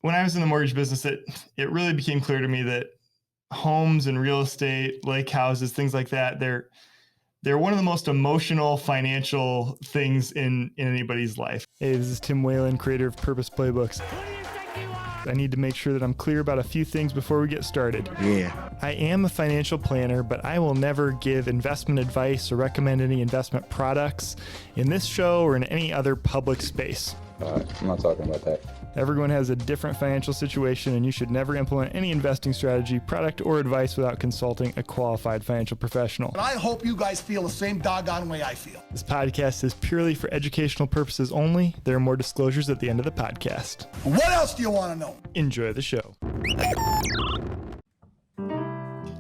when I was in the mortgage business, it really became clear to me that homes and real estate, lake houses, things like that, they're one of the most emotional financial things in anybody's life. Hey, this is Tim Whalen, creator of Purpose Playbooks. I need to make sure that I'm clear about a few things before we get started. Yeah. I am a financial planner, but I will never give investment advice or recommend any investment products in this show or in any other public space. I'm not talking about that. Everyone has a different financial situation, and you should never implement any investing strategy, product, or advice without consulting a qualified financial professional. And I hope you guys feel the same doggone way I feel. This podcast is purely for educational purposes only. There are more disclosures at the end of the podcast. What else do you want to know? Enjoy the show.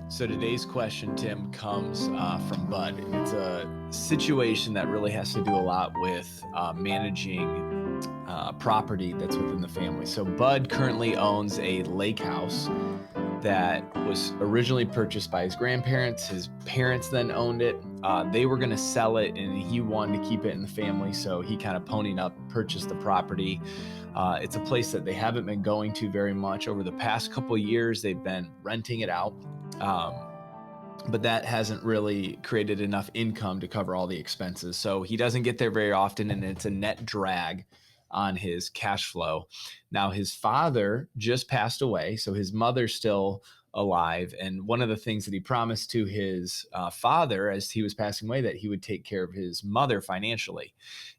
So today's question, Tim, comes from Bud. It's a situation that really has to do a lot with managing property that's within the family. So Bud currently owns a lake house that was originally purchased by his grandparents. His parents then owned it. They were going to sell it, and he wanted to keep it in the family. So he kind of ponied up, purchased the property. It's a place that they haven't been going to very much. Over the past couple of years, they've been renting it out. But that hasn't really created enough income to cover all the expenses. So he doesn't get there very often, and it's a net drag on his cash flow. Now, his father just passed away, so his mother's still alive. And one of the things that he promised to his father as he was passing away, that he would take care of his mother financially.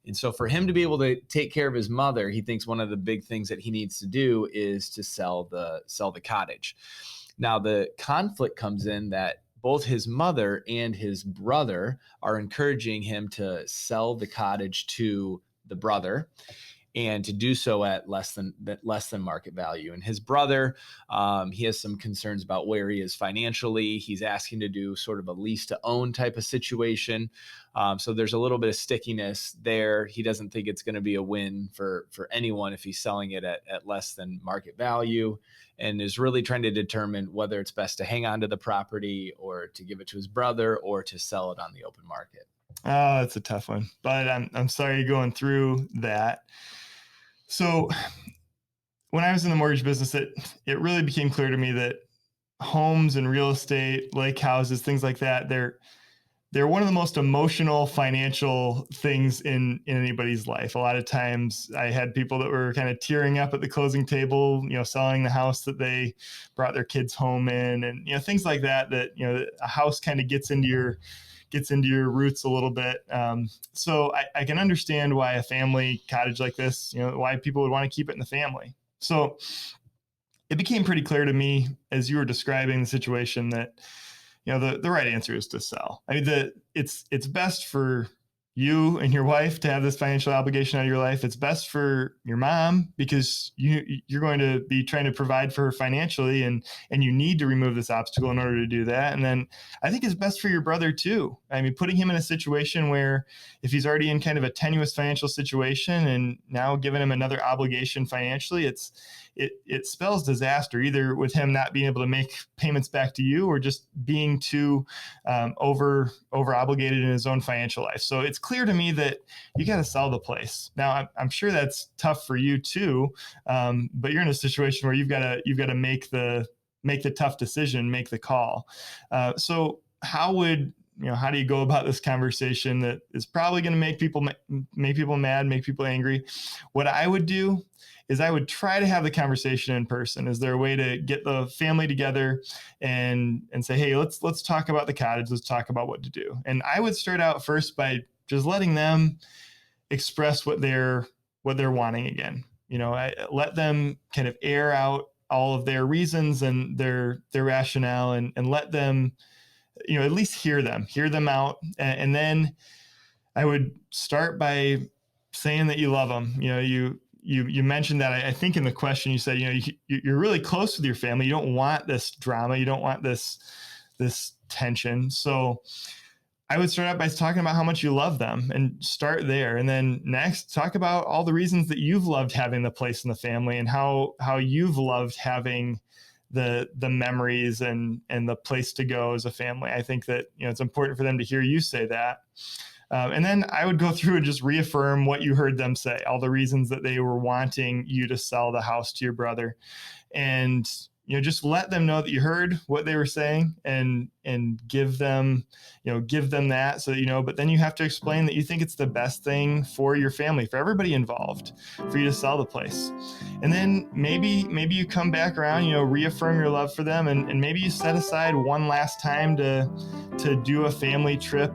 And so for him to be able to take care of his mother, he thinks one of the big things that he needs to do is to sell the cottage. Now, the conflict comes in that both his mother and his brother are encouraging him to sell the cottage to the brother, and to do so at less than market value. And his brother, he has some concerns about where he is financially. He's asking to do sort of a lease to own type of situation. So there's a little bit of stickiness there. He doesn't think it's going to be a win for anyone if he's selling it at less than market value, and is really trying to determine whether it's best to hang on to the property or to give it to his brother or to sell it on the open market. Oh, that's a tough one, but I'm sorry you're going through that. So when I was in the mortgage business, it really became clear to me that homes and real estate, lake houses, things like that, they're one of the most emotional financial things in anybody's life. A lot of times I had people that were kind of tearing up at the closing table, selling the house that they brought their kids home in, and, things like that, a house kind of gets into your roots a little bit. So I can understand why a family cottage like this, why people would want to keep it in the family. So it became pretty clear to me as you were describing the situation that, the right answer is to sell. I mean, it's best for you and your wife to have this financial obligation out of your life. It's best for your mom because you're going to be trying to provide for her financially, and you need to remove this obstacle in order to do that. And then I think it's best for your brother too. I mean, putting him in a situation where if he's already in kind of a tenuous financial situation and now giving him another obligation financially, it spells disaster, either with him not being able to make payments back to you or just being too over obligated in his own financial life. So it's clear to me that you got to sell the place. Now, I'm sure that's tough for you too, but you're in a situation where you've got to make the tough decision, make the call. So how do you go about this conversation that is probably going to make people mad, make people angry? What I would do is I would try to have the conversation in person. Is there a way to get the family together and say, hey, let's talk about the cottage. Let's talk about what to do. And I would start out first by just letting them express what they're wanting again. I let them kind of air out all of their reasons and their rationale, and let them, at least hear them out. And then I would start by saying that you love them. You mentioned that, I think in the question you said, you're really close with your family. You don't want this drama. You don't want this tension. So I would start out by talking about how much you love them and start there. And then next, talk about all the reasons that you've loved having the place in the family and how you've loved having the memories and the place to go as a family. I think that, it's important for them to hear you say that. And then I would go through and just reaffirm what you heard them say, all the reasons that they were wanting you to sell the house to your brother. And just let them know that you heard what they were saying and give them that so that, but then you have to explain that you think it's the best thing for your family, for everybody involved, for you to sell the place. And then maybe you come back around, reaffirm your love for them, and maybe you set aside one last time to do a family trip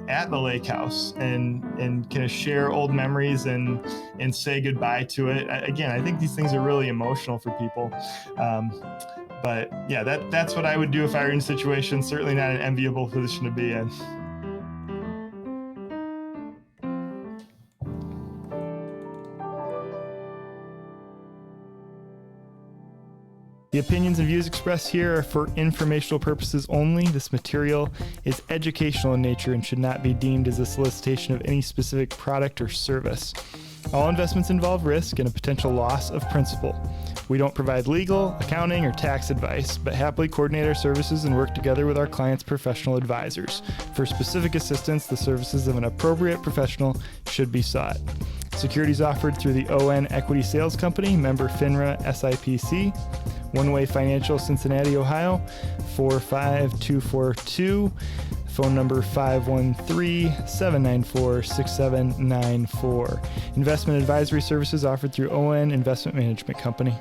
at the lake house and kind of share old memories and say goodbye to it. Again, I think these things are really emotional for people. But yeah, that's what I would do if I were in a situation. Certainly not an enviable position to be in. The opinions and views expressed here are for informational purposes only. This material is educational in nature and should not be deemed as a solicitation of any specific product or service. All investments involve risk and a potential loss of principal. We don't provide legal, accounting, or tax advice, but happily coordinate our services and work together with our clients' professional advisors. For specific assistance, the services of an appropriate professional should be sought. Securities offered through the ON Equity Sales Company, member FINRA SIPC, One Way Financial, Cincinnati, Ohio, 45242. Phone number 513-794-6794. Investment advisory services offered through ON Investment Management Company.